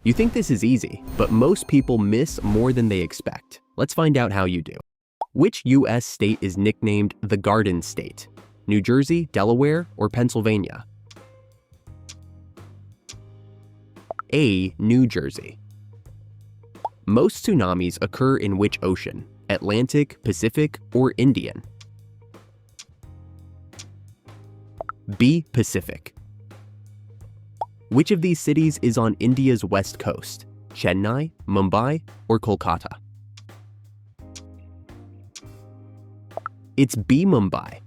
You think this is easy, but most people miss more than they expect. Let's find out how you do. Which U.S. state is nicknamed the Garden State? New Jersey, Delaware, or Pennsylvania? A. New Jersey. Most tsunamis occur in which ocean? Atlantic, Pacific, or Indian? B. Pacific. Which of these cities is on India's west coast? Chennai, Mumbai, or Kolkata? It's B. Mumbai.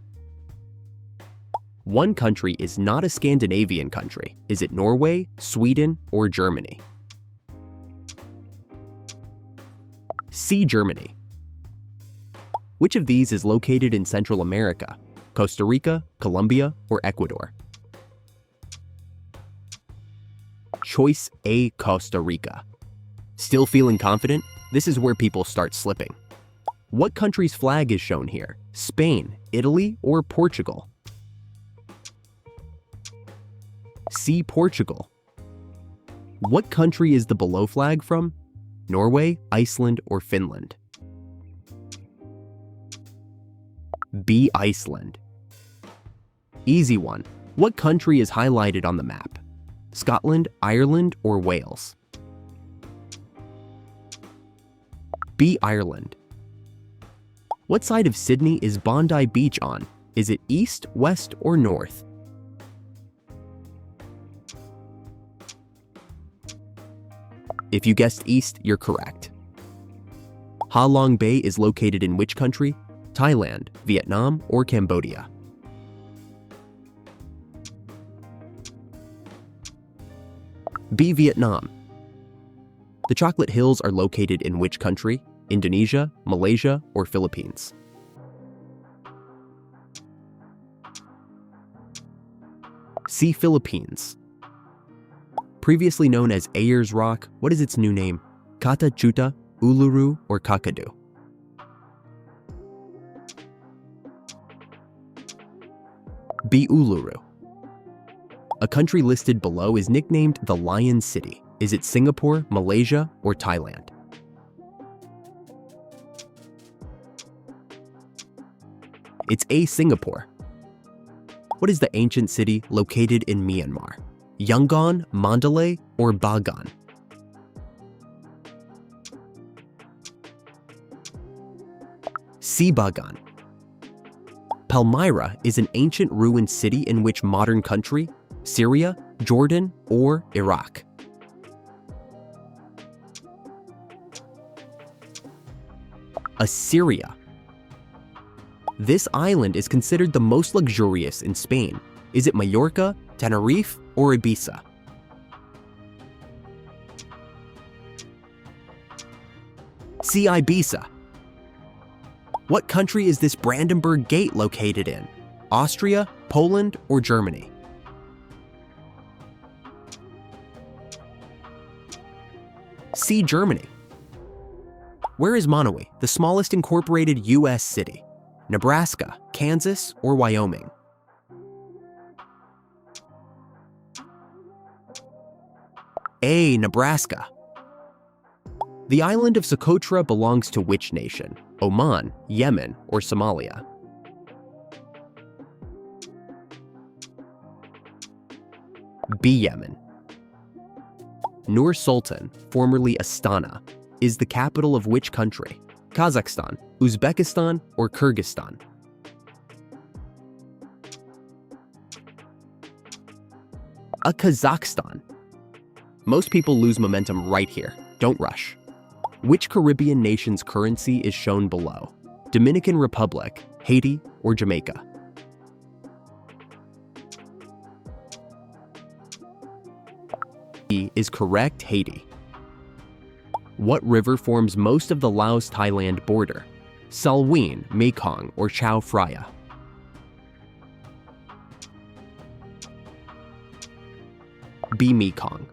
One country is not a Scandinavian country. Is it Norway, Sweden, or Germany? C. Germany. Which of these is located in Central America? Costa Rica, Colombia, or Ecuador? Choice A. Costa Rica. Still feeling confident? This is where people start slipping. What country's flag is shown here? Spain, Italy, or Portugal? C. Portugal. What country is the below flag from? Norway, Iceland, or Finland? B. Iceland. Easy one. What country is highlighted on the map? Scotland, Ireland, or Wales? B. Ireland. What side of Sydney is Bondi Beach on? Is it east, west, or north? If you guessed east, you're correct. Ha Long Bay is located in which country? Thailand, Vietnam, or Cambodia? B. Vietnam. The Chocolate Hills are located in which country? Indonesia, Malaysia, or Philippines? C. Philippines. Previously known as Ayers Rock, what is its new name? Kata Chuta, Uluru, or Kakadu? B. Uluru. A country listed below is nicknamed the Lion City. Is it Singapore, Malaysia, or Thailand? It's A. Singapore. What is the ancient city located in Myanmar? Yangon, Mandalay, or Bagan? C. Bagan. Palmyra is an ancient ruined city in which modern country? Syria, Jordan, or Iraq? Assyria. This island is considered the most luxurious in Spain. Is it Mallorca, Tenerife, or Ibiza? C. Ibiza. What country is this Brandenburg Gate located in? Austria, Poland, or Germany? C. Germany. Where is Monowi, the smallest incorporated U.S. city? Nebraska, Kansas, or Wyoming? A. Nebraska. The island of Socotra belongs to which nation? Oman, Yemen, or Somalia? B. Yemen. Nur Sultan, formerly Astana, is the capital of which country? Kazakhstan, Uzbekistan, or Kyrgyzstan? A. Kazakhstan. Most people lose momentum right here. Don't rush. Which Caribbean nation's currency is shown below? Dominican Republic, Haiti, or Jamaica? E is correct, Haiti. What river forms most of the Laos-Thailand border? Salween, Mekong, or Chao Phraya? B. Mekong.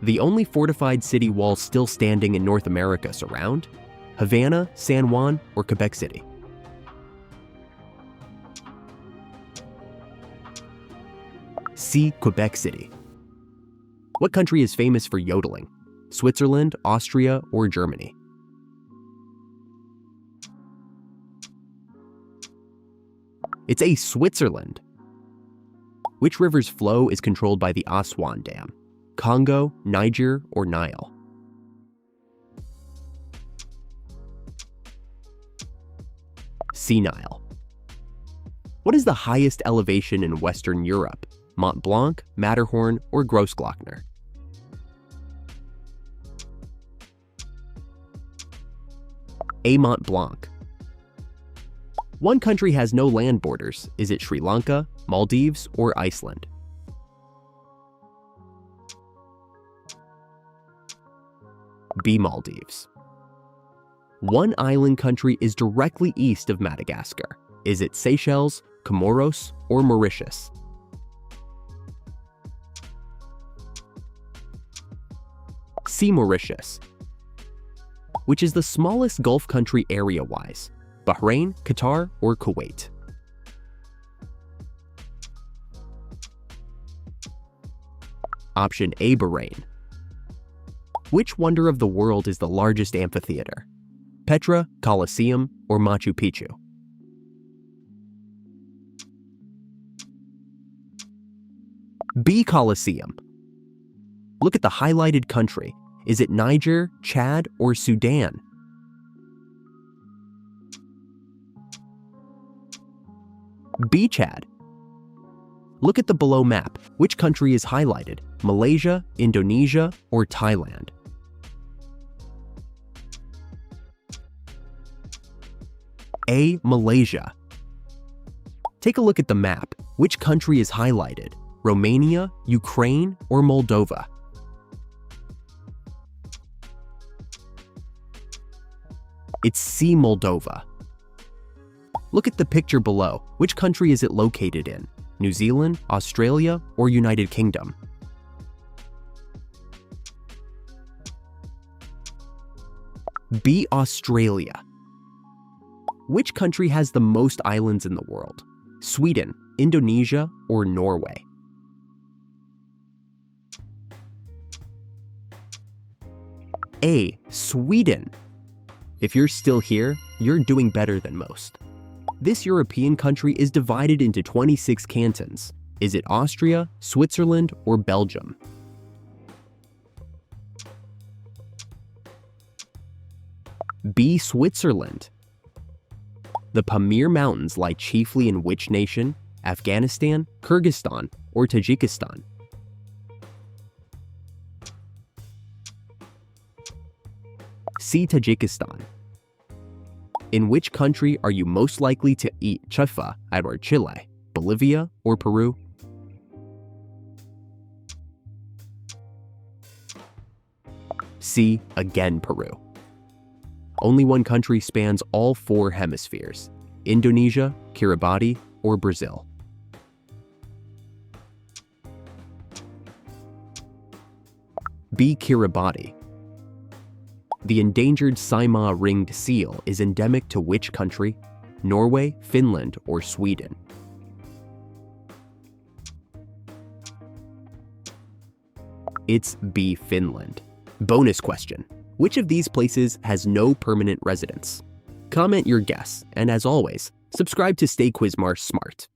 The only fortified city wall still standing in North America surround? Havana, San Juan, or Quebec City? C. Quebec City. What country is famous for yodeling? Switzerland, Austria, or Germany? It's A, Switzerland. Which river's flow is controlled by the Aswan Dam? Congo, Niger, or Nile? C, Nile. What is the highest elevation in Western Europe? Mont Blanc, Matterhorn, or Grossglockner? A, Mont Blanc. One country has no land borders. Is it Sri Lanka, Maldives, or Iceland? B, Maldives. One island country is directly east of Madagascar. Is it Seychelles, Comoros, or Mauritius? C, Mauritius. Which is the smallest Gulf country area-wise? Bahrain, Qatar, or Kuwait? Option A, Bahrain. Which wonder of the world is the largest amphitheater? Petra, Colosseum, or Machu Picchu? B, Colosseum. Look at the highlighted country. Is it Niger, Chad, or Sudan? B, Chad. Look at the below map. Which country is highlighted? Malaysia, Indonesia, or Thailand? A, Malaysia. Take a look at the map. Which country is highlighted? Romania, Ukraine, or Moldova? It's C, Moldova. Look at the picture below. Which country is it located in? New Zealand, Australia, or United Kingdom? B, Australia. Which country has the most islands in the world? Sweden, Indonesia, or Norway? A, Sweden. If you're still here, you're doing better than most. This European country is divided into 26 cantons. Is it Austria, Switzerland, or Belgium? B, Switzerland. The Pamir Mountains lie chiefly in which nation? Afghanistan, Kyrgyzstan, or Tajikistan? C, Tajikistan. In which country are you most likely to eat chufa at or Chile, Bolivia, or Peru? C, again Peru. Only one country spans all 4 hemispheres: Indonesia, Kiribati, or Brazil. B, Kiribati. The endangered Saimaa ringed seal is endemic to which country? Norway, Finland, or Sweden? It's B, Finland. Bonus question. Which of these places has no permanent residents? Comment your guess, and as always, subscribe to Stay Quizmar Smart.